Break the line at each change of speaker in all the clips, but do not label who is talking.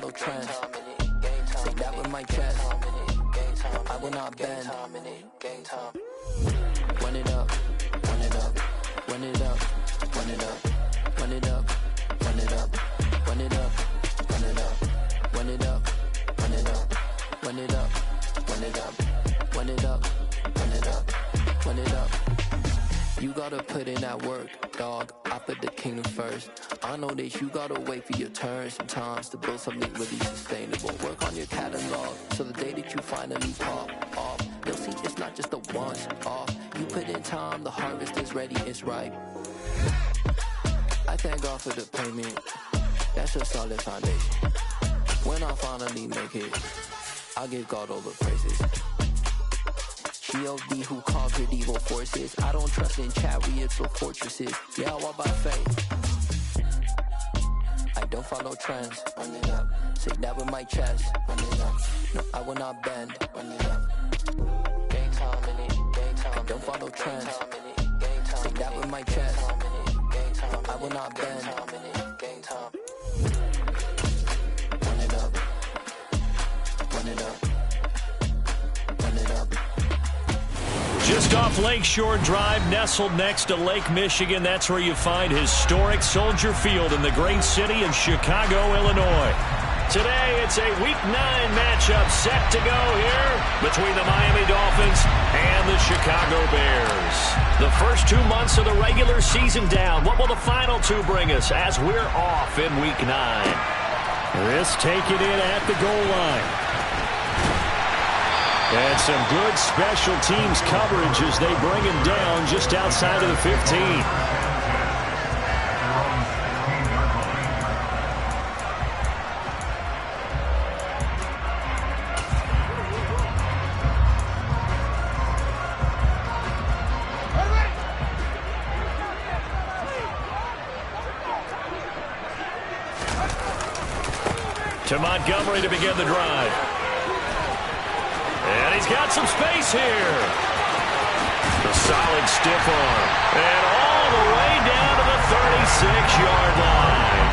follow trends. Say that with my chest. I will not bend. Run it up, run it up, run it up, run it up, run it up, run it up, run it up, run it up, run it up, run it up, run it up, run it up, run it up, run it up, run it up. You gotta put in that work, dog. I put the kingdom first. I know that you gotta wait for your turn sometimes to build something really sustainable. Work on your catalog so the day that you finally pop off, you'll see it's not just a once off. You put in time, the harvest is ready, it's ripe. I thank God for the payment. That's a solid foundation. When I finally make it, I'll give God all the praises. G.O.D. who conquered evil forces. I don't trust in chariots or fortresses. Yeah, I walk by faith. I don't follow trends. Run it up. Say that with my chest. Run it up. No, I will not bend. Run it up. Game time in it. Game time. I don't follow trends. Say that with my chest. I will not bend. Game time. Run it up. Run it up. Run it up.
Just off Lakeshore Drive, nestled next to Lake Michigan. That's where you find historic Soldier Field in the great city of Chicago, Illinois. Today, it's a Week 9 matchup set to go here between the Miami Dolphins and the Chicago Bears. The first 2 months of the regular season down. What will the final two bring us as we're off in Week 9?
This taken in at the goal line. And some good special teams coverage as they bring him down just outside of the 15.
To Montgomery to begin the drive. And he's got some space here. The solid stiff arm. And all the way down to the 36-yard line.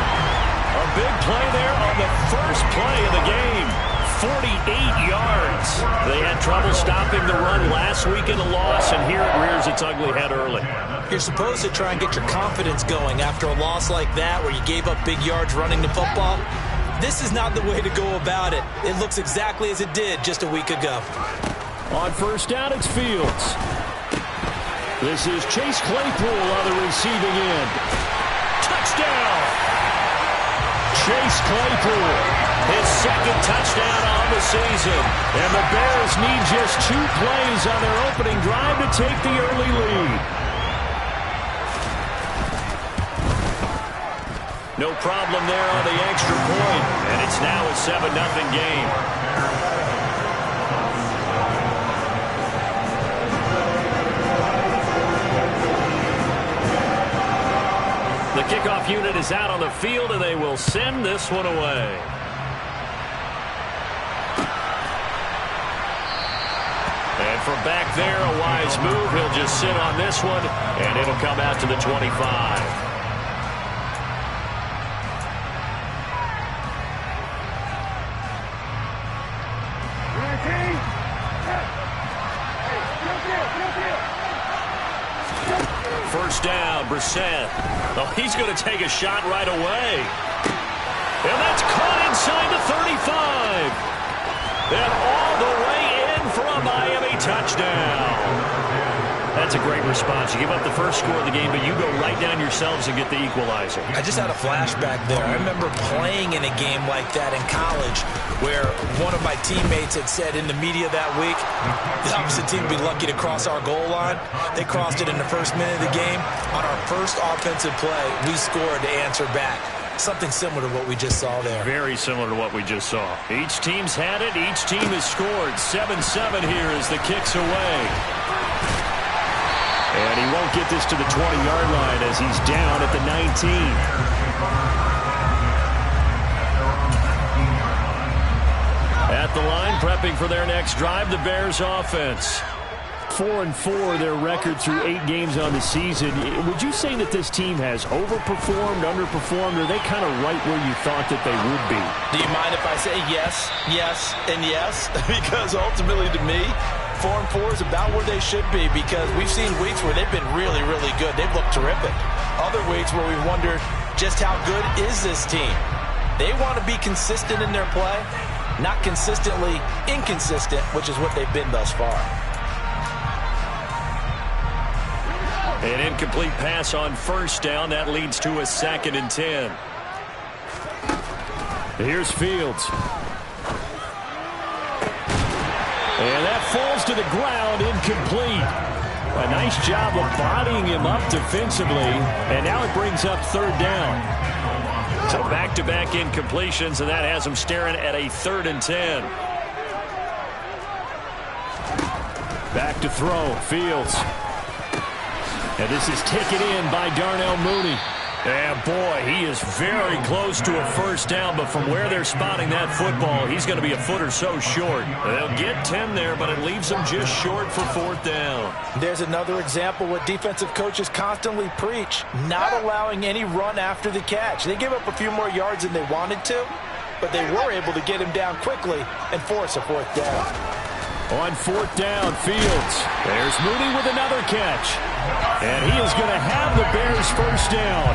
A big play there on the first play of the game. 48 yards. They had trouble stopping the run last week in the loss, and here it rears its ugly head early.
You're supposed to try and get your confidence going after a loss like that where you gave up big yards running the football. This is not the way to go about it. It looks exactly as it did just a week ago.
On first down, it's Fields. This is Chase Claypool on the receiving end. Touchdown! Chase Claypool.
His second touchdown on the season.
And the Bears need just 2 plays on their opening drive to take the early lead.
No problem there on the extra point, and it's now a 7-0 game. The kickoff unit is out on the field, and they will send this one away. And from back there, a wise move. He'll just sit on this one, and it'll come out to the 25. First down, Brissett. Oh, he's going to take a shot right away. And that's caught inside the 35. And all the way in for a Miami touchdown. That's a great response. You give up the first score of the game, but you go right down yourselves and get the equalizer.
I just had a flashback there. I remember playing in a game like that in college where one of my teammates had said in the media that week, the opposite team would be lucky to cross our goal line. They crossed it in the first minute of the game. On our first offensive play, we scored to answer back. Something similar to what we just saw there.
Very similar to what we just saw. Each team's had it. Each team has scored. 7-7 here as the kick's away.
And he won't get this to the 20-yard line as he's down at the 19.
At the line, prepping for their next drive, the Bears offense.
4-4 their record through 8 games on the season. Would you say that this team has overperformed, underperformed, or are they kind of right where you thought that they would be?
Do you mind if I say yes, yes, and yes? Because ultimately to me, 4-4 is about where they should be, because we've seen weeks where they've been really, really good. They've looked terrific. Other weeks where we've wondered just how good is this team. They want to be consistent in their play, not consistently inconsistent, which is what they've been thus far.
An incomplete pass on first down. That leads to a 2nd and 10.
Here's Fields. And that falls to the ground, incomplete. A nice job of bodying him up defensively, and now it brings up 3rd down.
So back-to-back incompletions, and that has him staring at a 3rd and 10.
Back to throw, Fields. And this is taken in by Darnell Mooney.
And boy, he is very close to a first down, but from where they're spotting that football, he's going to be a foot or so short. They'll get 10 there, but it leaves them just short for 4th down.
There's another example what defensive coaches constantly preach, not allowing any run after the catch. They gave up a few more yards than they wanted to, but they were able to get him down quickly and force a 4th down.
On 4th down, Fields. There's Mooney with another catch. And he is going to have the Bears first down.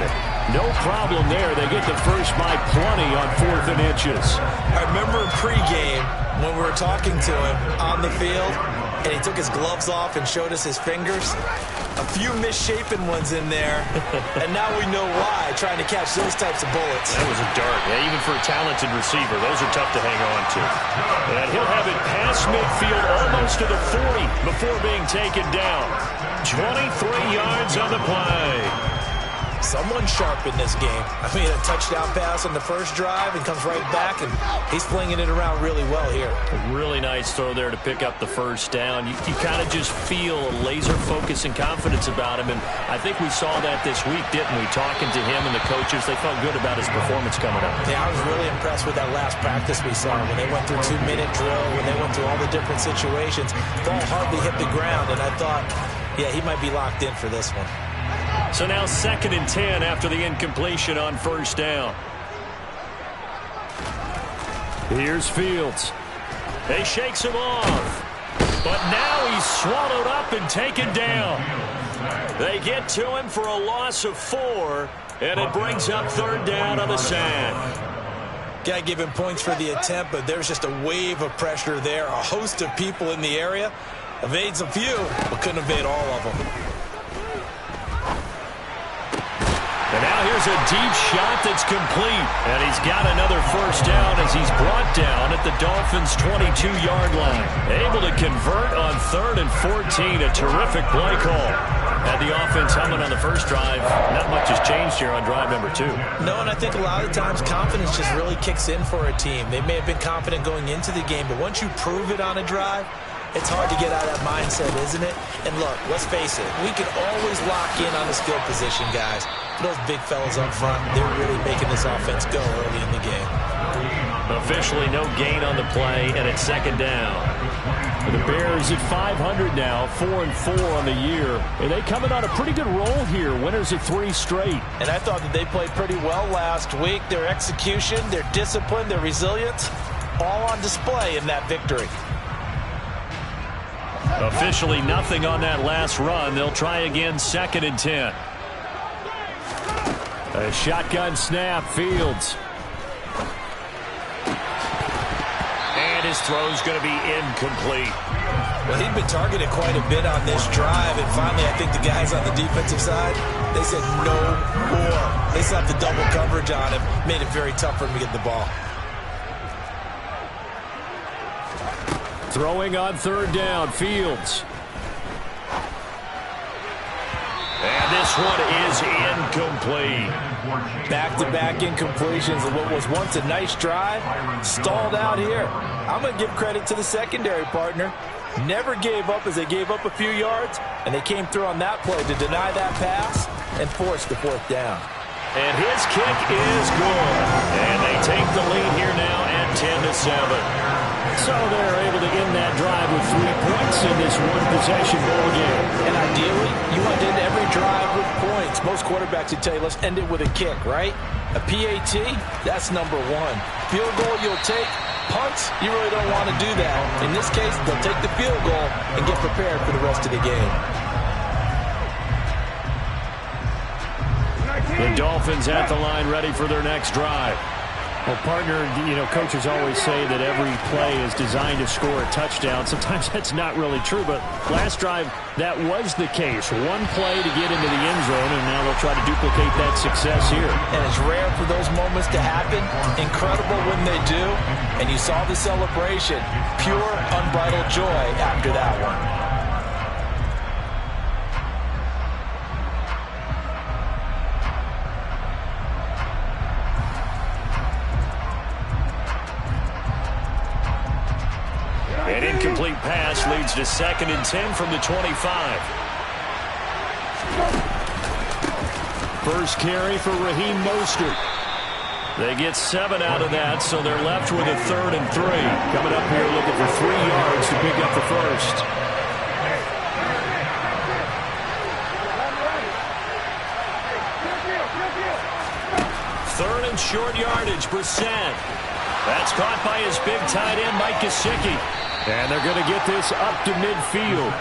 No problem there. They get the first by plenty on 4th and inches.
I remember pregame when we were talking to him on the field, and he took his gloves off and showed us his fingers. A few misshapen ones in there, and now we know why, trying to catch those types of bullets.
That was a dart. Yeah, even for a talented receiver, those are tough to hang on to. And he'll have it past midfield, almost to the 40 before being taken down. 23 yards on the play.
Someone sharp in this game. I mean, a touchdown pass on the first drive and comes right back, and he's flinging it around really well here.
A really nice throw there to pick up the first down. You kind of just feel a laser focus and confidence about him, and I think we saw that this week, didn't we? Talking to him and the coaches, they felt good about his performance coming up.
Yeah, I was really impressed with that last practice we saw when they went through 2-minute drill, when they went through all the different situations. Ball hardly hit the ground, and I thought, yeah, he might be locked in for this one.
So now 2nd and 10 after the incompletion on first down.
Here's Fields.
He shakes him off. But now he's swallowed up and taken down. They get to him for a loss of 4, and it brings up 3rd down on the sack.
Got to give him points for the attempt, but there's just a wave of pressure there. A host of people in the area. Evades a few, but couldn't evade all of them.
And now here's a deep shot that's complete. And he's got another first down as he's brought down at the Dolphins' 22-yard line. Able to convert on 3rd and 14. A terrific play call. Had the offense humming on the first drive. Not much has changed here on drive number 2.
No, and I think a lot of times confidence just really kicks in for a team. They may have been confident going into the game, but once you prove it on a drive, it's hard to get out of that mindset, isn't it? And look, let's face it, we can always lock in on the skill position, guys. Those big fellas up front, they're really making this offense go early in the game.
Officially no gain on the play, and it's 2nd down.
The Bears at 500 now, 4-4 on the year. And they coming on a pretty good roll here, winners of 3 straight.
And I thought that they played pretty well last week. Their execution, their discipline, their resilience, all on display in that victory.
Officially nothing on that last run. They'll try again, 2nd and 10.
A shotgun snap, Fields.
And his throw's going to be incomplete.
Well, he'd been targeted quite a bit on this drive, and finally I think the guys on the defensive side, they said no more. They slapped the double coverage on him, made it very tough for him to get the ball.
Throwing on 3rd down, Fields.
And this one is incomplete.
Back-to-back incompletions of what was once a nice drive, stalled out here. I'm going to give credit to the secondary partner. Never gave up as they gave up a few yards, and they came through on that play to deny that pass and force the 4th down.
And his kick is good. And they take the lead here now at 10-7.
So they're able to end that drive with 3 points in this one-possession ball game.
And ideally, you want to end every drive with points. Most quarterbacks would tell you, let's end it with a kick, right? A PAT, that's number one. Field goal you'll take. Punts, you really don't want to do that. In this case, they'll take the field goal and get prepared for the rest of the game.
The Dolphins at the line ready for their next drive. Well, partner, coaches always say that every play is designed to score a touchdown. Sometimes that's not really true, but last drive, that was the case. One play to get into the end zone, and now they'll try to duplicate that success here.
And it's rare for those moments to happen. Incredible when they do. And you saw the celebration. Pure, unbridled joy after that one.
An incomplete pass leads to 2nd and 10 from the 25.
First carry for Raheem Mostert.
They get 7 out of that, so they're left with a 3rd and 3.
Coming up here looking for 3 yards to pick up the first.
Third and short yardage, Brissett. That's caught by his big tight end, Mike Gesicki.
And they're going to get this up to midfield.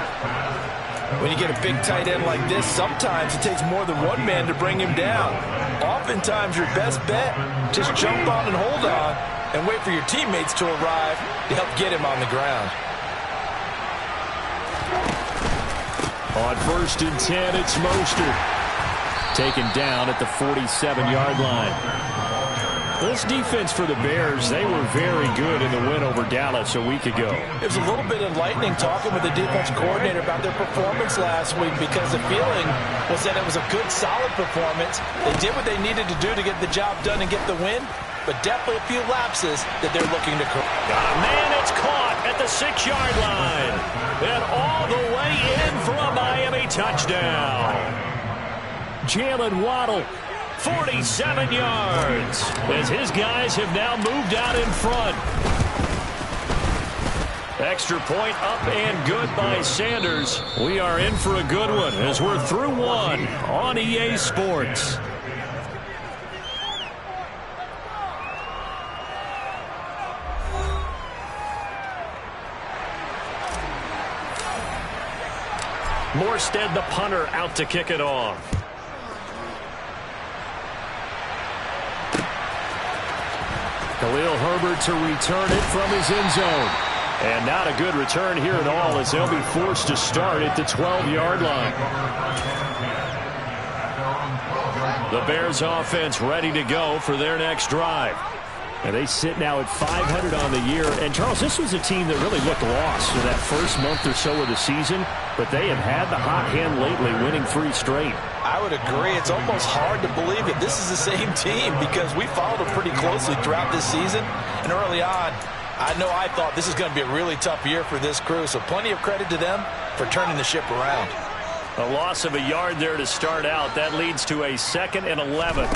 When you get a big tight end like this, sometimes it takes more than one man to bring him down. Oftentimes, your best bet, just jump on and hold on and wait for your teammates to arrive to help get him on the ground.
On 1st and 10, it's Mostert. Taken down at the 47-yard line. This defense for the Bears, they were very good in the win over Dallas a week ago.
It was a little bit enlightening talking with the defense coordinator about their performance last week because the feeling was that it was a good, solid performance. They did what they needed to do to get the job done and get the win, but definitely a few lapses that they're looking to correct.
Got a man, it's caught at the 6-yard line. And all the way in for a Miami touchdown.
Jalen Waddle.
47 yards as his guys have now moved out in front. Extra point up and good by Sanders. We are in for a good one as we're through one on EA Sports. Morstead, the punter, out to kick it off.
Khalil Herbert to return it from his end zone.
And not a good return here at all as they'll be forced to start at the 12-yard line. The Bears offense ready to go for their next drive.
And they sit now at 500 on the year. And, Charles, this was a team that really looked lost for that first month or so of the season. But they have had the hot hand lately, winning 3 straight.
I would agree. It's almost hard to believe that this is the same team because we followed them pretty closely throughout this season. And early on, I know I thought this is going to be a really tough year for this crew. So plenty of credit to them for turning the ship around.
A loss of a yard there to start out. That leads to a 2nd and 11.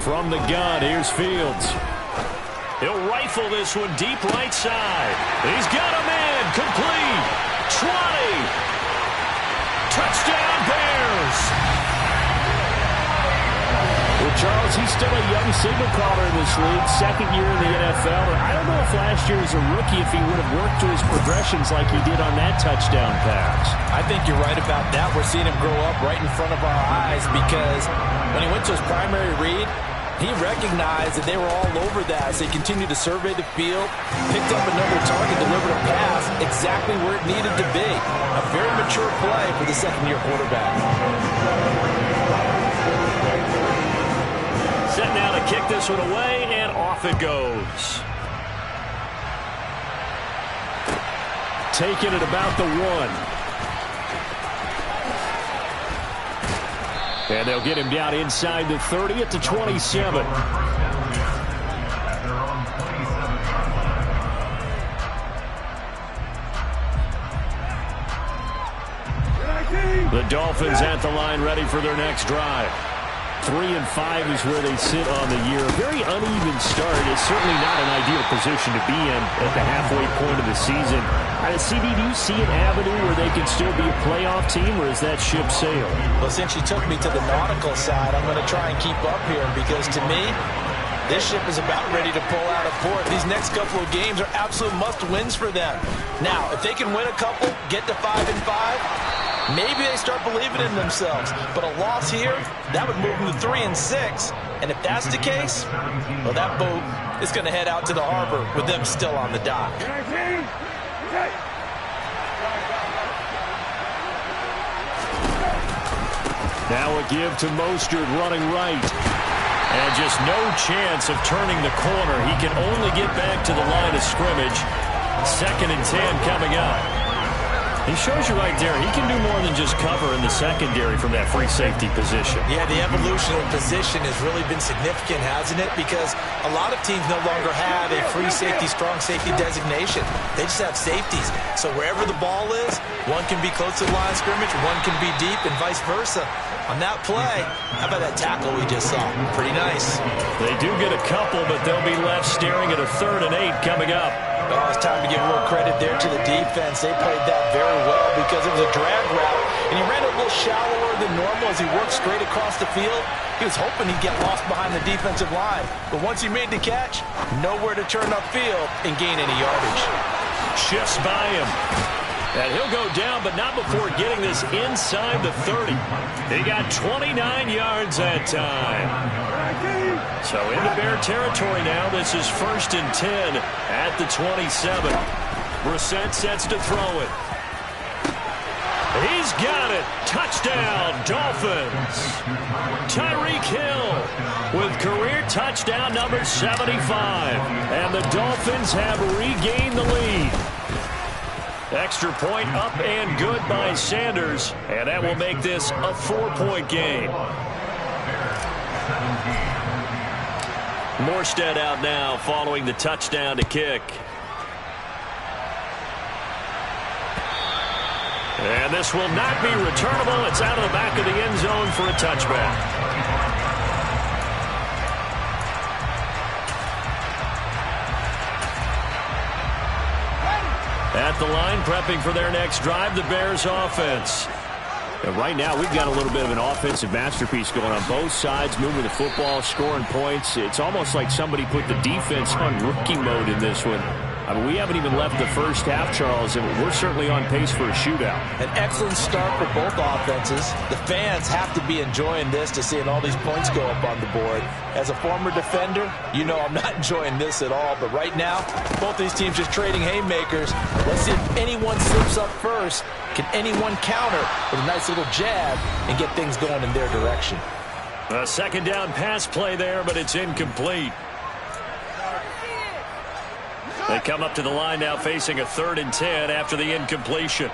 From the gun, here's Fields.
He'll rifle this one deep right side. He's got a man. Complete. 20. Touchdown, Bears.
Well, Charles, he's still a young signal caller in this league. 2nd year in the NFL. And I don't know if last year as a rookie if he would have worked to his progressions like he did on that touchdown pass.
I think you're right about that. We're seeing him grow up right in front of our eyes because when he went to his primary read, he recognized that they were all over that as they continued to survey the field, picked up another target, delivered a pass exactly where it needed to be. A very mature play for the 2nd-year quarterback.
Set now to kick this one away, and off it goes.
Taking it about the 1. And they'll get him down inside the 30 at the 27.
The Dolphins at the line ready for their next drive.
3-5 is where they sit on the year. A very uneven start. It's certainly not an ideal position to be in at the halfway point of the season. CD, do you see an avenue where they can still be a playoff team, or is that ship sailed?
Well, since you took me to the nautical side, I'm going to try and keep up here, because to me, this ship is about ready to pull out of port. These next couple of games are absolute must-wins for them. Now, if they can win a couple, get to 5-5, maybe they start believing in themselves. But a loss here, that would move them to 3-6. And if that's the case, well, that boat is going to head out to the harbor with them still on the dock.
Now a give to Mostert running right.
And just no chance of turning the corner. He can only get back to the line of scrimmage. 2nd and 10 coming up. He shows you right there, he can do more than just cover in the secondary from that free safety position.
Yeah, the evolution of position has really been significant, hasn't it? Because a lot of teams no longer have a free safety, strong safety designation. They just have safeties. So wherever the ball is, one can be close to the line of scrimmage, one can be deep, and vice versa. On that play, how about that tackle we just saw? Pretty nice.
They do get a couple, but they'll be left staring at a 3rd and 8 coming up.
Oh, it's time to give a little credit there to the defense. They played that very well because it was a drag route, and he ran a little shallower than normal as he worked straight across the field. He was hoping he'd get lost behind the defensive line, but once he made the catch, nowhere to turn upfield and gain any yardage.
Shifts by him. And he'll go down, but not before getting this inside the 30. He got 29 yards that time. So into Bear territory now. This is 1st and 10 at the 27. Brissett sets to throw it. He's got it. Touchdown, Dolphins. Tyreek Hill with career touchdown number 75. And the Dolphins have regained the lead. Extra point up and good by Sanders, and that will make this a 4-point game. Morstead out now following the touchdown to kick. And this will not be returnable. It's out of the back of the end zone for a touchback. At the line, prepping for their next drive, the Bears offense.
And right now, we've got a little bit of an offensive masterpiece going on both sides, moving the football, scoring points. It's almost like somebody put the defense on rookie mode in this one. I mean, we haven't even left the first half, Charles, and we're certainly on pace for a shootout.
An excellent start for both offenses. The fans have to be enjoying this to seeing all these points go up on the board. As a former defender, you know I'm not enjoying this at all. But right now, both these teams just trading haymakers. Let's see if anyone slips up first. Can anyone counter with a nice little jab and get things going in their direction?
A 2nd down pass play there, but it's incomplete. They come up to the line now facing a 3rd and 10 after the incompletion.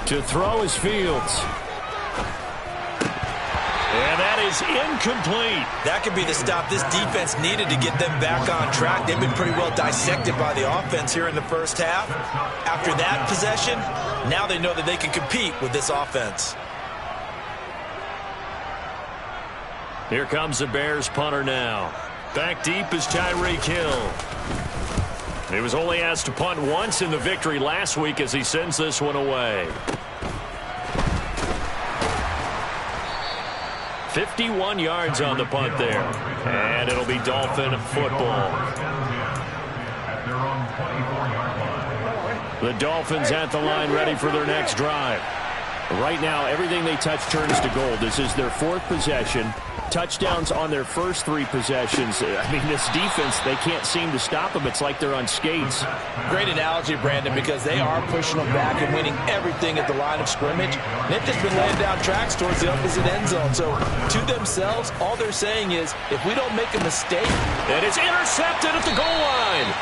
To throw is Fields.
And that is incomplete.
That could be the stop this defense needed to get them back on track. They've been pretty well dissected by the offense here in the first half. After that possession, now they know that they can compete with this offense.
Here comes the Bears punter now. Back deep is Tyreek Hill. He was only asked to punt once in the victory last week as he sends this one away. 51 yards on the punt there. And it'll be Dolphin football. The Dolphins at the line ready for their next drive.
Right now, everything they touch turns to gold. This is their 4th possession. Touchdowns on their first 3 possessions. I mean, this defense, they can't seem to stop them. It's like they're on skates.
Great analogy, Brandon, because they are pushing them back and winning everything at the line of scrimmage. They've just been laying down tracks towards the opposite end zone. So, to themselves, all they're saying is, if we don't make a mistake...
And it's intercepted at the goal line.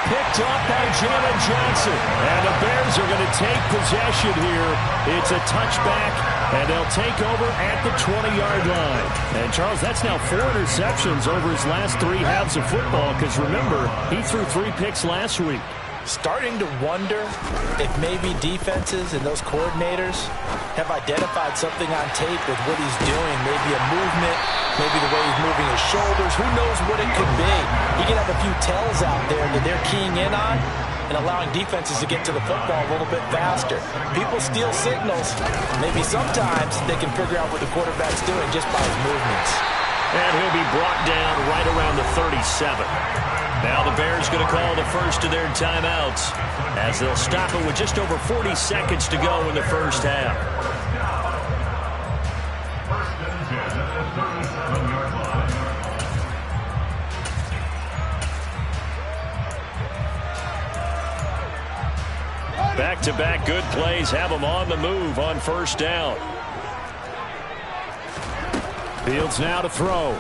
Picked off by Jalen Johnson. And the Bears are going to take possession here. It's a touchback, and they'll take over at the 20-yard line. And, Charles, that's now 4 interceptions over his last 3 halves of football because, remember, he threw 3 picks last week.
starting to wonder if maybe defenses and those coordinators have identified something on tape with what he's doing. Maybe a movement, maybe the way he's moving his shoulders. Who knows what it could be? He can have a few tells out there that they're keying in on and allowing defenses to get to the football a little bit faster. People steal signals. Maybe sometimes they can figure out what the quarterback's doing just by his movements.
And he'll be brought down right around the 37. Now the Bears going to call the first of their timeouts as they'll stop it with just over 40 seconds to go in the first half. Back-to-back good plays have them on the move on first down.
Fields now to throw.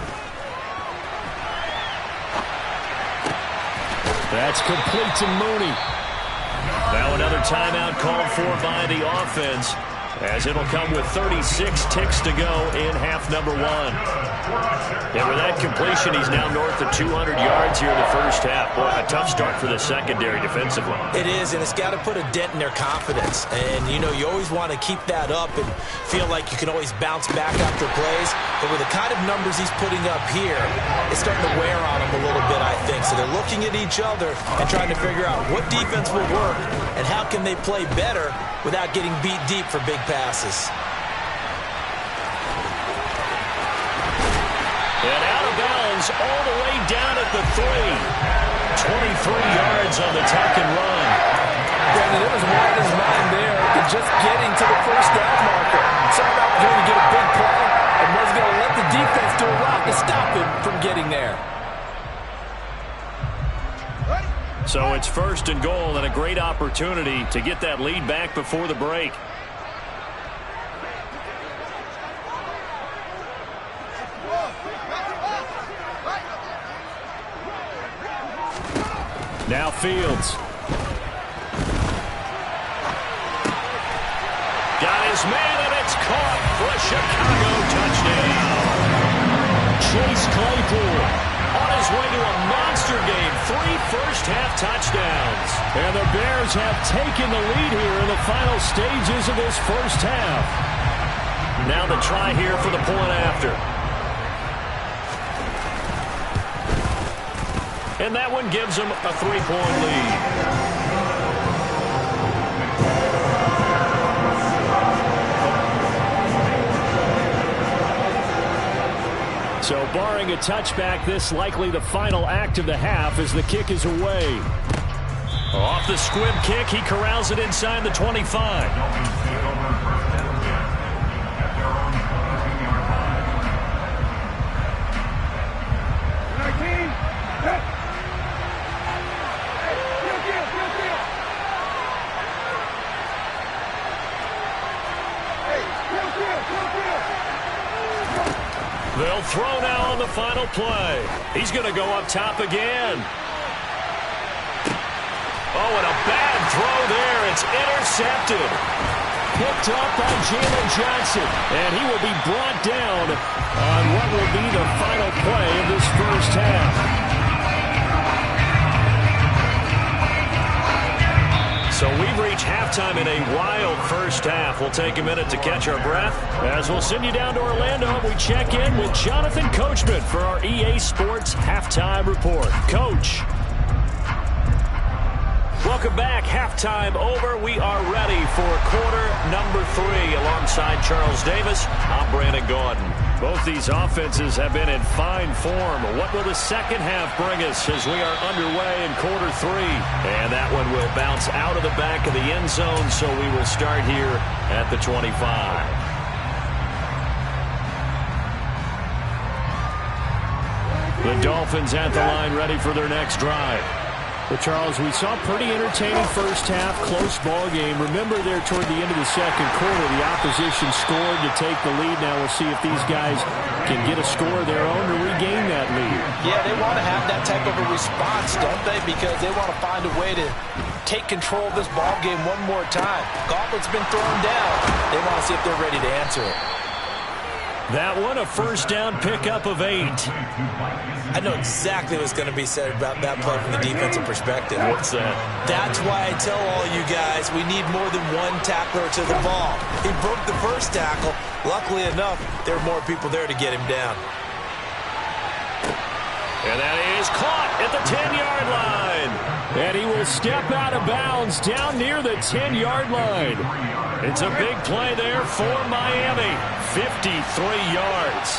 That's complete to Mooney.
Now another timeout called for by the offense as it'll come with 36 ticks to go in half number one. And with that completion, he's now north of 200 yards here in the first half. Boy, a tough start for the secondary defensively.
It is, and it's got to put a dent in their confidence. And, you know, you always want to keep that up and feel like you can always bounce back after plays. But with the kind of numbers he's putting up here, it's starting to wear on him a little bit, I think. So they're looking at each other and trying to figure out what defense will work and how can they play better without getting beat deep for big passes.
And out of bounds all the way down at the 3. 23 yards on the tuck and run.
Brandon, it was more in his mind there than just getting to the first down marker. Saw an opportunity to get a big play and was going to let the defense do a lot to stop him from getting there.
So it's first and goal and a great opportunity to get that lead back before the break.
Now Fields.
Got his man, and it's caught for a Chicago touchdown.
Chase Claypool
On his way to a monster game. 3 first-half touchdowns.
And the Bears have taken the lead here in the final stages of this first half.
Now the try here for the point after. And that one gives them a 3-point lead.
So barring a touchback, this likely the final act of the half as the kick is away.
Off the squib kick, he corrals it inside the 25. They'll throw now on the final play. He's going to go up top again. Oh, and a bad throw there. It's intercepted.
Picked up by Jalen Johnson. And he will be brought down on what will be the final play of this first half.
So we've reached halftime in a wild first half. We'll take a minute to catch our breath as we'll send you down to Orlando. We check in with Jonathan Coachman for our EA Sports Halftime Report. Coach. Welcome back. Halftime over. We are ready for quarter number 3 alongside Charles Davis. I'm Brandon Gaudin. Both these offenses have been in fine form. What will the second half bring us as we are underway in quarter 3? And that one will bounce out of the back of the end zone, so we will start here at the 25. The Dolphins at the line ready for their next drive.
But, Charles, we saw a pretty entertaining first half, close ball game. Remember there toward the end of the second quarter, the opposition scored to take the lead. Now we'll see if these guys can get a score of their own to regain that lead.
Yeah, they want to have that type of a response, don't they? Because they want to find a way to take control of this ball game one more time. Gauntlet's been thrown down. They want to see if they're ready to answer it.
That one, a first down pickup of 8.
I know exactly what's going to be said about that play from the defensive perspective.
What's that?
That's why I tell all you guys we need more than one tackler to the ball. He broke the first tackle. Luckily enough, there were more people there to get him down.
And that is caught at the 10-yard line.
And he will step out of bounds down near the 10-yard line.
It's a big play there for Miami. 53 yards.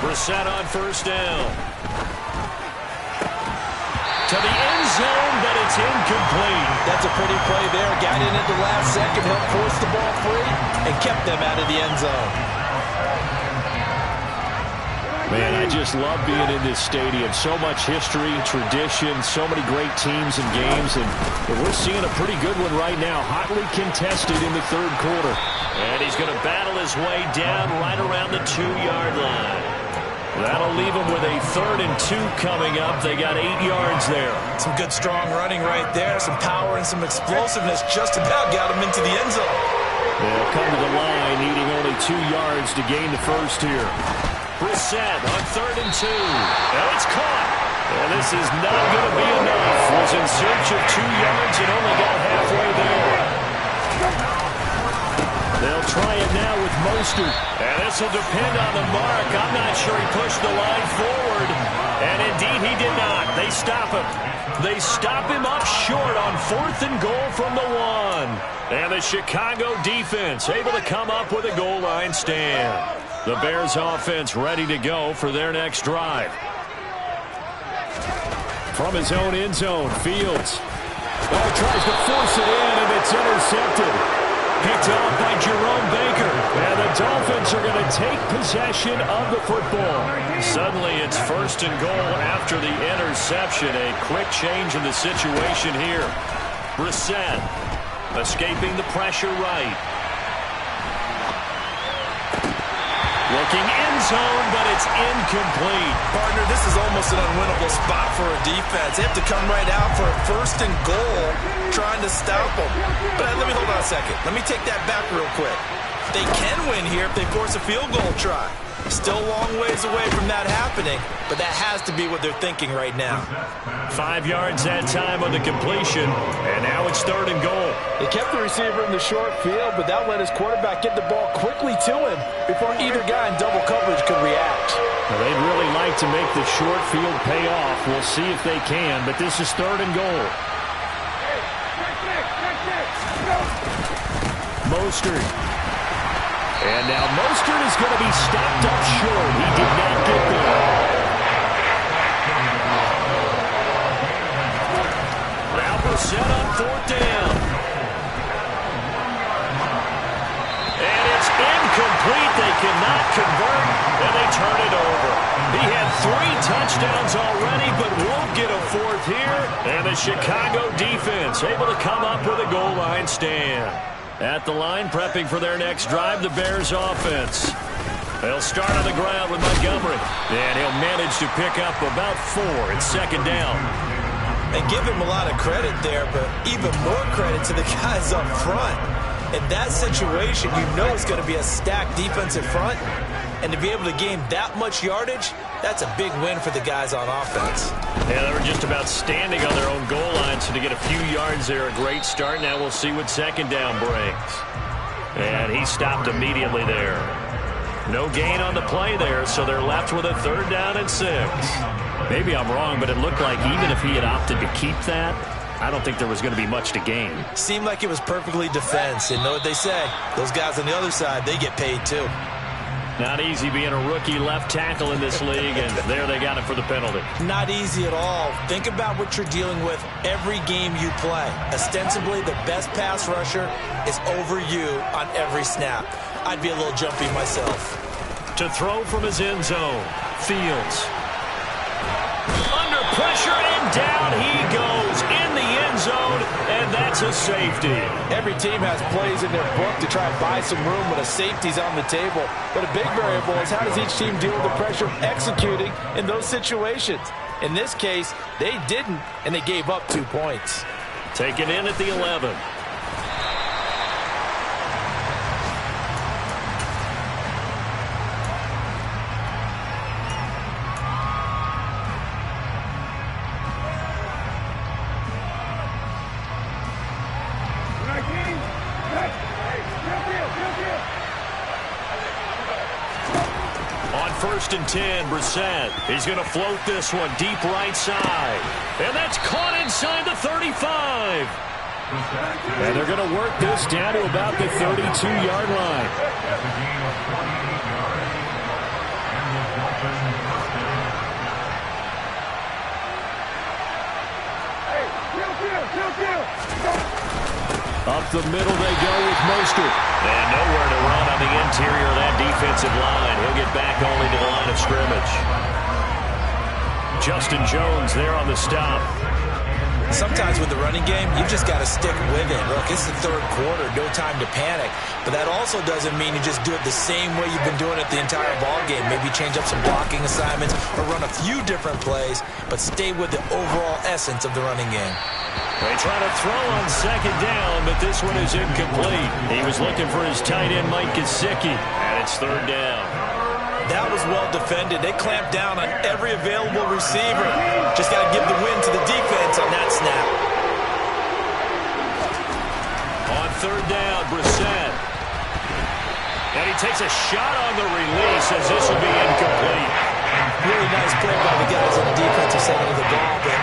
Brissett on first down. To the end zone, but it's incomplete.
That's a pretty play there. Got in at the last second, helped force the ball free, and kept them out of the end zone.
Man, I just love being in this stadium. So much history, tradition, so many great teams and games, and we're seeing a pretty good one right now. Hotly contested in the third quarter.
And he's going to battle his way down right around the 2-yard line. That'll leave him with a 3rd and 2 coming up. They got 8 yards there.
Some good, strong running right there. Some power and some explosiveness just about got him into the end zone.
They'll come to the line, needing only 2 yards to gain the first here.
Brissett on 3rd and 2. And it's caught. And this is not going to be enough. Was in search of 2 yards and only got halfway there. They'll try it now with Mostert. And this will depend on the mark. I'm not sure he pushed the line forward. And indeed he did not. They stop him. They stop him up short on 4th and goal from the 1. And the Chicago defense able to come up with a goal line stand. The Bears offense ready to go for their next drive.
From his own end zone, Fields. Tries to force it in, and it's intercepted.
Picked off by Jerome Baker.
And the Dolphins are going to take possession of the football.
Suddenly it's 1st and goal after the interception. A quick change in the situation here. Brissett escaping the pressure right. Looking end zone, but it's incomplete.
Partner, this is almost an unwinnable spot for a defense. They have to come right out for a 1st and goal, trying to stop them. But let me hold on a second. Let me take that back real quick. They can win here if they force a field goal try. Still a long ways away from that happening, but that has to be what they're thinking right now.
5 yards that time on the completion, and now it's 3rd and goal.
They kept the receiver in the short field, but that let his quarterback get the ball quickly to him before either guy in double coverage could react.
Well, they'd really like to make the short field pay off. We'll see if they can, but this is 3rd and goal.
Mostert.
And now Mostert is going to be stopped up short. He did not get there.
Now Brissett on 4th down. And it's incomplete. They cannot convert, and they turn it over. He had 3 touchdowns already, but won't get a 4th here. And the Chicago defense able to come up with a goal line stand. At the line, prepping for their next drive, the Bears offense. They'll start on the ground with Montgomery. And he'll manage to pick up about 4. It's 2nd down.
And give him a lot of credit there, but even more credit to the guys up front. In that situation, you know it's going to be a stacked defensive front. And to be able to gain that much yardage, that's a big win for the guys on offense.
Yeah, they were just about standing on their own goal line, so to get a few yards there, a great start. Now we'll see what 2nd down brings. And he stopped immediately there. No gain on the play there, so they're left with a 3rd down and 6.
Maybe I'm wrong, but it looked like even if he had opted to keep that, I don't think there was going to be much to gain.
Seemed like it was perfectly defense. And know what they say? Those guys on the other side, they get paid too.
Not easy being a rookie left tackle in this league, and there they got it for the penalty.
Not easy at all. Think about what you're dealing with every game you play. Ostensibly, the best pass rusher is over you on every snap. I'd be a little jumpy myself.
To throw from his end zone, Fields. Under pressure, and down he goes in the end zone, and that's a safety.
Every team has plays in their book to try and buy some room when a safety's on the table. But a big variable is how does each team deal with the pressure of executing in those situations. In this case, they didn't, and they gave up 2 points.
Taken in at the 11. first and 10, Brissett. He's going to float this one deep right side. And that's caught inside the 35. And they're going to work this down to about the 32-yard line. Up the middle they go with Mostert. And nowhere to run on the interior of that defensive line. He'll get back only to the line of scrimmage. Justin Jones there on the stop.
Sometimes with the running game, you just got to stick with it. Look, it's the third quarter, no time to panic. But that also doesn't mean you just do it the same way you've been doing it the entire ball game. Maybe change up some blocking assignments or run a few different plays, but stay with the overall essence of the running game.
They try to throw on second down, but this one is incomplete. He was looking for his tight end, Mike Gesicki, and it's third down.
That was well defended. They clamped down on every available receiver. Just got to give the win to the defense on that snap.
On third down, Brissett. And he takes a shot on the release as this will be incomplete.
Really nice play by the guys on the defensive side of the ball, but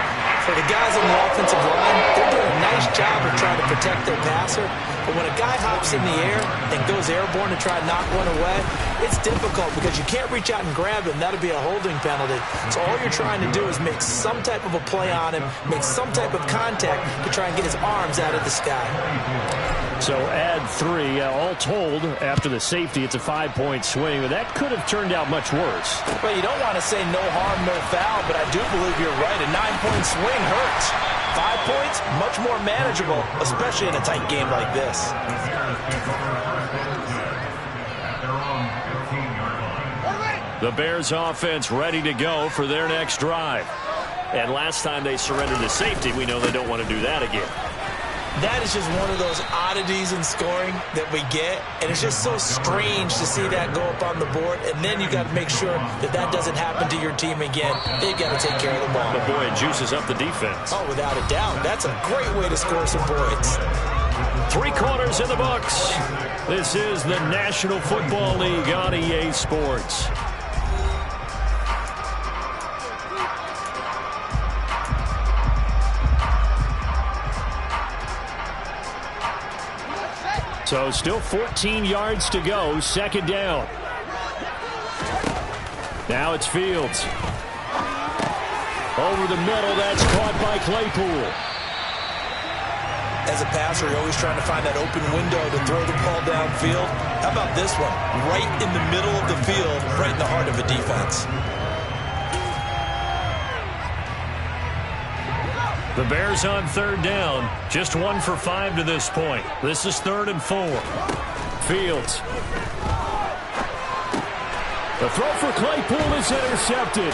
for the guys on the offensive line, they're doing a nice job of trying to protect their passer. But when a guy hops in the air and goes airborne to try and knock one away, it's difficult because you can't reach out and grab him. That'll be a holding penalty. So all you're trying to do is make some type of a play on him, make some type of contact to try and get his arms out of the sky.
So add 3. All told, after the safety, it's a 5-point swing. But that could have turned out much worse.
Well, you don't want to say no harm, no foul, but I do believe you're right. A 9-point swing hurts. 5 points, much more manageable, especially in a tight game like this.
The Bears offense ready to go for their next drive. And last time they surrendered to safety, we know they don't want to do that again.
That is just one of those oddities in scoring that we get, and it's just so strange to see that go up on the board, and then you got to make sure that that doesn't happen to your team again. They've got to take care of the ball.
But boy, it juices up the defense.
Oh, without a doubt. That's a great way to score some points.
3 quarters in the books. This is the National Football League on EA Sports. So still 14 yards to go, second down. Now it's Fields. Over the middle, that's caught by Claypool.
As a passer, you're always trying to find that open window to throw the ball downfield. How about this one? Right in the middle of the field, right in the heart of a defense.
The Bears on third down. Just 1 for 5 to this point. This is 3rd and 4. Fields. The throw for Claypool is intercepted.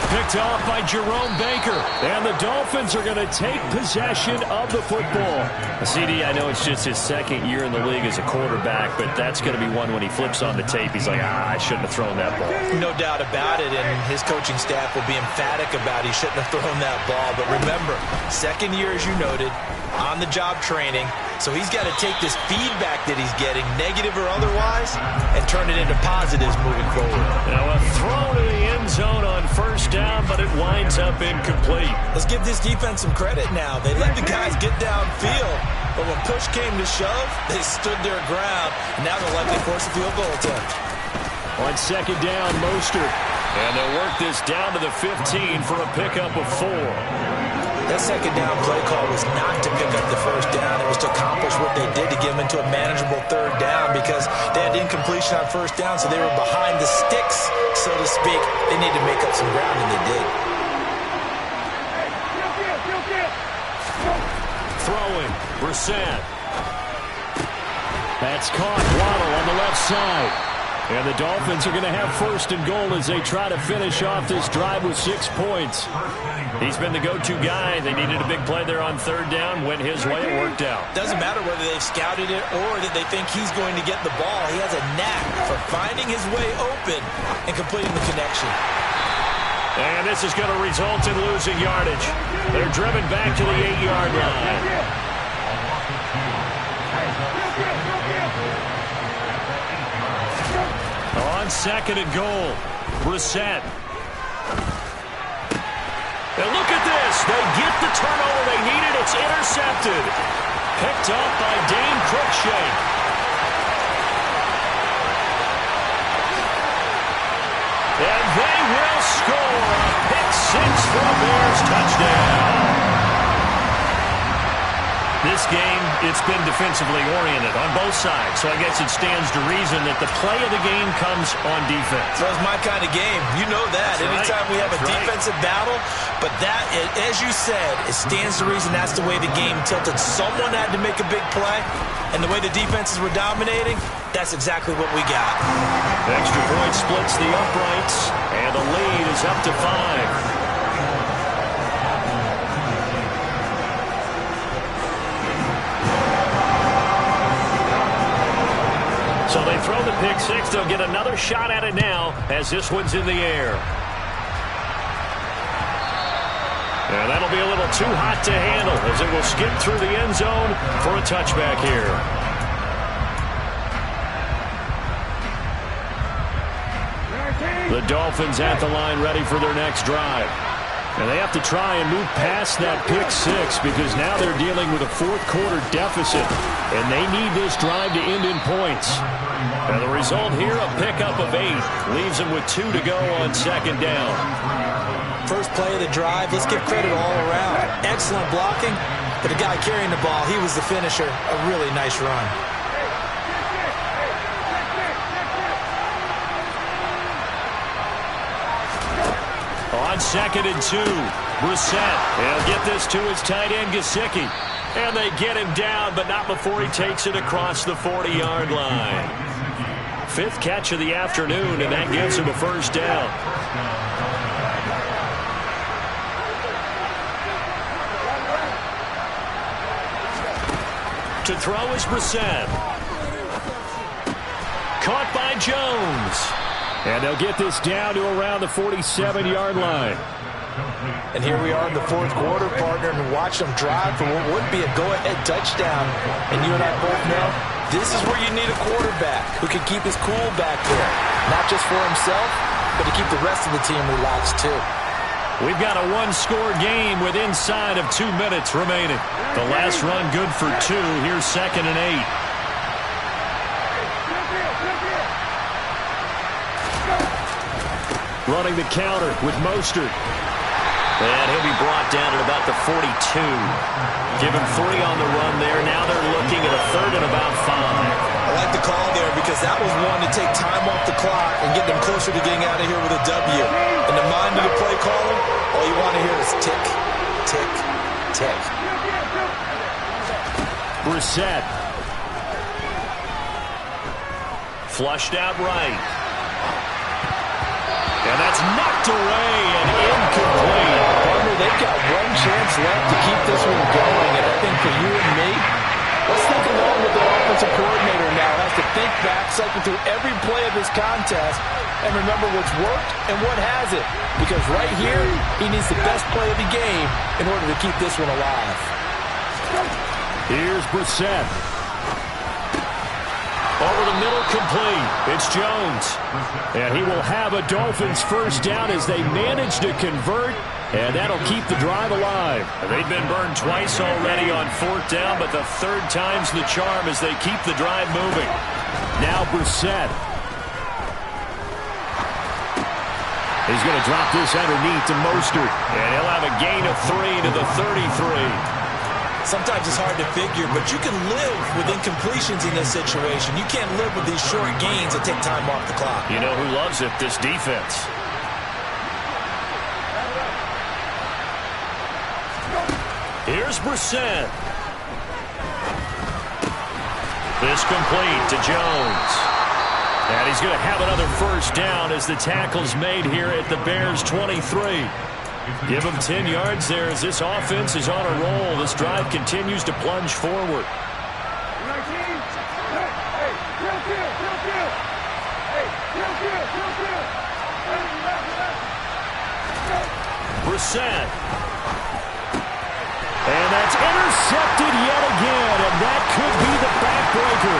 Picked off by Jerome Baker. And the Dolphins are going to take possession of the football. CD, I know it's just his second year in the league as a quarterback, but that's going to be one when he flips on the tape. He's like, I shouldn't have thrown that ball.
No doubt about it, and his coaching staff will be emphatic about he shouldn't have thrown that ball. But remember, second year, as you noted, on-the-job training. So he's got to take this feedback that he's getting, negative or otherwise, and turn it into positives moving forward.
Now a throw to the end zone on first down, but it winds up incomplete.
Let's give this defense some credit now. They let the guys get downfield, but when push came to shove, they stood their ground, and now they'll likely force a field goal attempt.
On second down, Mostert. And they'll work this down to the 15 for a pickup of 4.
That second down play call was not to pick up the first down. It was to accomplish what they did to get them into a manageable third down because they had incompletion on first down, so they were behind the sticks, so to speak. They needed to make up some ground, and they did.
Throwing, Brissett. That's caught. Waddle on the left side. And the Dolphins are going to have 1st and goal as they try to finish off this drive with 6 points. He's been the go-to guy. They needed a big play there on third down. Went his way. It worked out.
Doesn't matter whether they've scouted it or that they think he's going to get the ball. He has a knack for finding his way open and completing the connection.
And this is going to result in losing yardage. They're driven back to the 8-yard line. On second and goal. Brissett. And look at this. They get the turnover they needed. It's intercepted. Picked up by Dane Cruikshank. And they will score a pick-6 for a Bears touchdown. This game, it's been defensively oriented on both sides, so I guess it stands to reason that the play of the game comes on defense.
Well, it's my kind of game. You know that.
That's
Anytime we have a defensive battle, but that, as you said, it stands to reason that's the way the game tilted. Someone had to make a big play, and the way the defenses were dominating, that's exactly what we got.
The extra point splits the uprights, and the lead is up to 5. So they throw the pick-6. They'll get another shot at it now as this one's in the air. And that'll be a little too hot to handle as it will skip through the end zone for a touchback here. The Dolphins at the line ready for their next drive. And they have to try and move past that pick-6 because now they're dealing with a fourth-quarter deficit, and they need this drive to end in points. And the result here, a pickup of 8, leaves them with 2 to go on second down.
First play of the drive, let's give credit all around. Excellent blocking, but the guy carrying the ball, he was the finisher. A really nice run.
On 2nd and 2, Brissett. He'll get this to his tight end, Gesicki. And they get him down, but not before he takes it across the 40-yard line. 5th catch of the afternoon, and that gives him a first down. To throw is Brissett. Caught by Jones. And they'll get this down to around the 47-yard line.
And here we are in the fourth quarter, partner, and watch them drive for what would be a go-ahead touchdown. And you and I both know this is where you need a quarterback who can keep his cool back there. Not just for himself, but to keep the rest of the team relaxed too.
We've got a one-score game with inside of 2 minutes remaining. The last run good for 2. Here's 2nd and 8. Running the counter with Mostert. And he'll be brought down at about the 42. Give him 3 on the run there. Now they're looking at a 3rd and about 5.
I like the call there because that was one to take time off the clock and get them closer to getting out of here with a W. In the mind of the play caller, all you want to hear is tick, tick, tick.
Brissett. Flushed out right. And that's knocked away and incomplete.
Partner, they've got one chance left to keep this one going. And I think for you and me, let's think along with the offensive coordinator now. Has to think back, cycle through every play of this contest, and remember what's worked and what hasn't. Because right here, he needs the best play of the game in order to keep this one alive.
Here's Brissett. Over the middle, complete. It's Jones. And he will have a Dolphins first down as they manage to convert, and that'll keep the drive alive. They've been burned twice already on 4th down, but the 3rd time's the charm as they keep the drive moving. Now Brissett. He's going to drop this underneath to Mostert, and he'll have a gain of 3 to the 33.
Sometimes it's hard to figure, but you can live with incompletions in this situation. You can't live with these short gains that take time off the clock.
You know who loves it? This defense. Here's Brissett. This complete to Jones. And he's going to have another first down as the tackle's made here at the Bears' 23. Give him 10 yards there as this offense is on a roll. This drive continues to plunge forward. Brissett. And that's intercepted yet again, and that could be the backbreaker.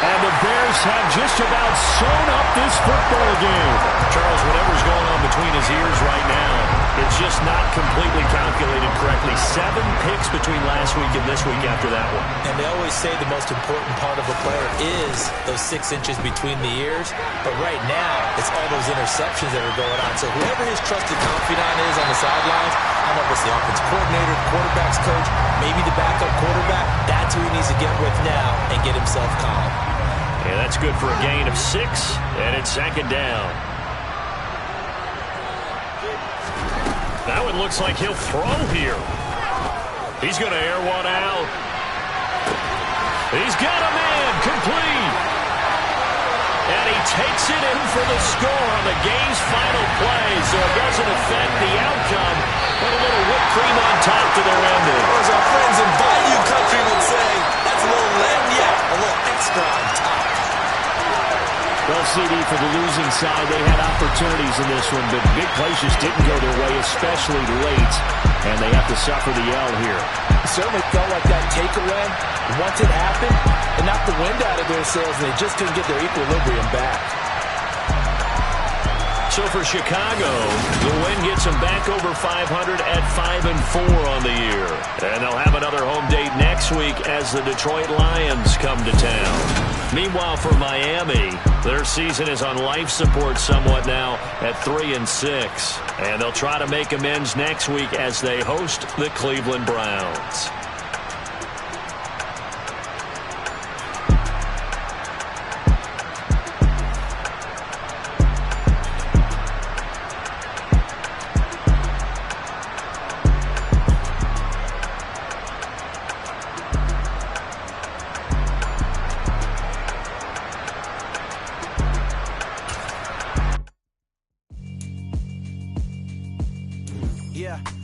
And the Bears have just about sewn up this football game.
Charles, whatever's going on between his ears right now, it's just not completely calculated correctly. 7 picks between last week and this week after that one.
And they always say the most important part of a player is those 6 inches between the ears. But right now, it's all those interceptions that are going on. So whoever his trusted confidant is on the sidelines, I don't know if it's the offensive coordinator, the quarterback's coach, maybe the backup quarterback, that's who he needs to get with now and get himself calm.
Yeah, that's good for a gain of 6, and it's 2nd down. Now it looks like he'll throw here. He's going to air one out. He's got a man complete. And he takes it in for the score on the game's final play, so it doesn't affect the outcome, but a little whipped cream on top to their ending.
Or as our friends in Bayou Country would say, that's a little lagniappe, a little extra on top.
Well, CD, for the losing side, they had opportunities in this one, but big plays just didn't go their way, especially late, and they have to suffer the L here.
It certainly felt like that takeaway, once it happened, it knocked the wind out of their sails, and they just couldn't get their equilibrium back.
So for Chicago, the win gets them back over 500 at 5-4 on the year. And they'll have another home date next week as the Detroit Lions come to town. Meanwhile, for Miami, their season is on life support somewhat now at 3-6. And they'll try to make amends next week as they host the Cleveland Browns.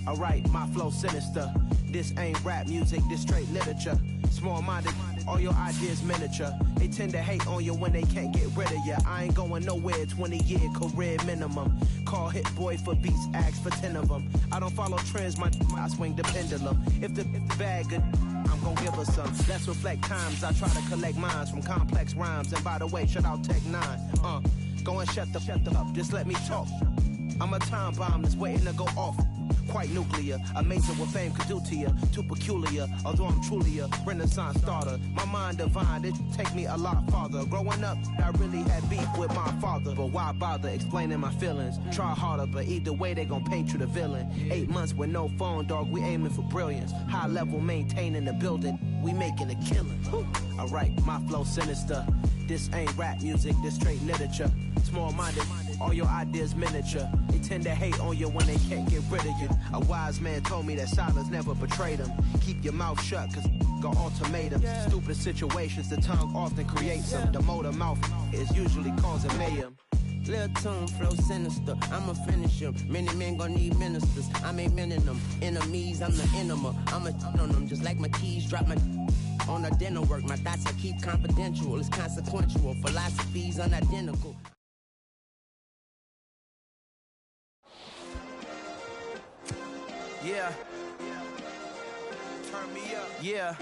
Alright, my flow sinister. This ain't rap music, this straight literature. Small-minded, all your ideas miniature. They tend to hate on you when they can't get rid of you. I ain't going nowhere, 20-year career minimum. Call Hit Boy for beats, ask for 10 of them. I don't follow trends, I swing the pendulum. If the bag good, I'm gonna give her some. Let's reflect times, I try to collect minds from complex rhymes. And by the way, shout out Tech 9. Go and shut the up, just let me talk. I'm a time bomb that's waiting to go off. Quite nuclear, amazing what fame could do to you. Too peculiar, although I'm truly a renaissance starter. My mind divine, it take me a lot farther. Growing up, I really had beef with my father. But why bother explaining my feelings? Try harder, but either way they gon' paint you the villain. 8 months with no phone, dog, we aiming for brilliance. High level maintaining the building, we making a killing. Alright, my flow sinister. This ain't rap music, this straight literature. Small-minded, all your ideas miniature. They tend to hate on you when they can't get rid of you. A wise man told me that silence never betrayed them. Keep your mouth shut, cause got ultimatums. Stupid situations, the tongue often creates them. The motor mouth is usually causing mayhem.
Lil' tune, flow sinister, I'ma finish him. Many men gon' need ministers, I'm a men in them. Enemies, I'm the enema, I'ma on them. Just like my keys, drop my on the dinner work. My thoughts I keep confidential, it's consequential. Philosophies unidentical.
Yeah. Turn me up. Yeah.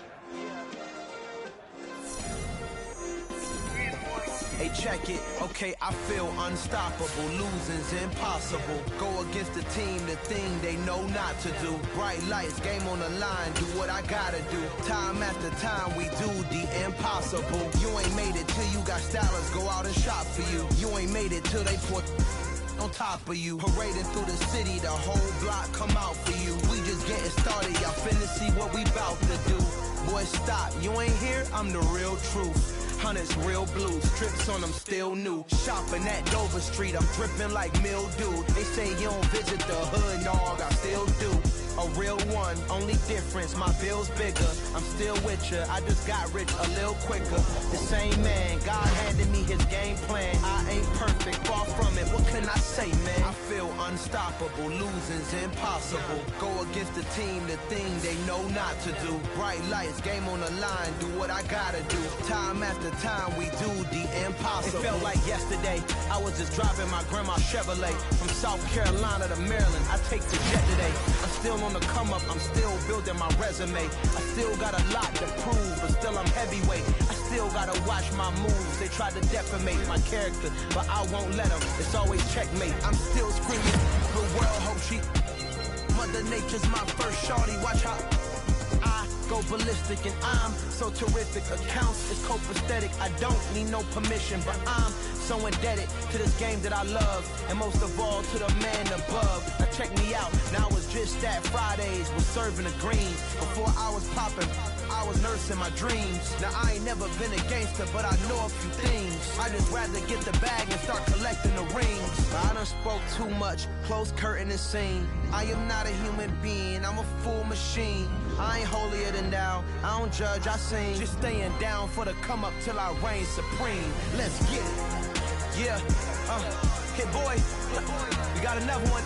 Hey, check it. Okay, I feel unstoppable. Losing's impossible. Go against the team, the thing they know not to do. Bright lights, game on the line. Do what I gotta do. Time after time, we do the impossible. You ain't made it till you got stylists go out and shop for you. You ain't made it till they put on top of you. Parading through the city, the whole block come out for you. We just getting started, y'all finna see what we bout to do. Boy, stop, you ain't here, I'm the real truth. Hunters, real blues, strips on them still new. Shopping at Dover Street, I'm dripping like mildew. They say you don't visit the hood, dog, I still do. A real one, only difference, my bill's bigger. I'm still with ya, I just got rich a little quicker. The same man, God handed me his game plan. I ain't perfect, far from it, what can I say, man? I feel unstoppable, losing's impossible. Go against the team, the thing they know not to do. Bright lights, game on the line, do what I gotta do. Time after time, we do the impossible. It felt like yesterday, I was just driving my grandma's Chevrolet. From South Carolina to Maryland, I take the jet today. I'm still on the come up, I'm still building my resume. I still got a lot to prove, but still I'm heavyweight. I still still gotta watch my moves. They tried to defamate my character, but I won't let them. It's always checkmate. I'm still screaming. The world hope she. Mother Nature's my first shorty. Watch how I go ballistic, and I'm so terrific. Accounts is copacetic. I don't need no permission, but I'm so indebted to this game that I love, and most of all to the man above. Now check me out. Now it's just that Fridays was serving the greens. Before I was popping, I was nursing my dreams. Now I ain't never been a gangster, but I know a few things. I just rather get the bag and start collecting the rings. I done spoke too much, close curtain and scene. I am not a human being, I'm a full machine. I ain't holier than thou, I don't judge, I sing. Just staying down for the come up till I reign supreme. Let's get it. Yeah, hit boy, we got another one.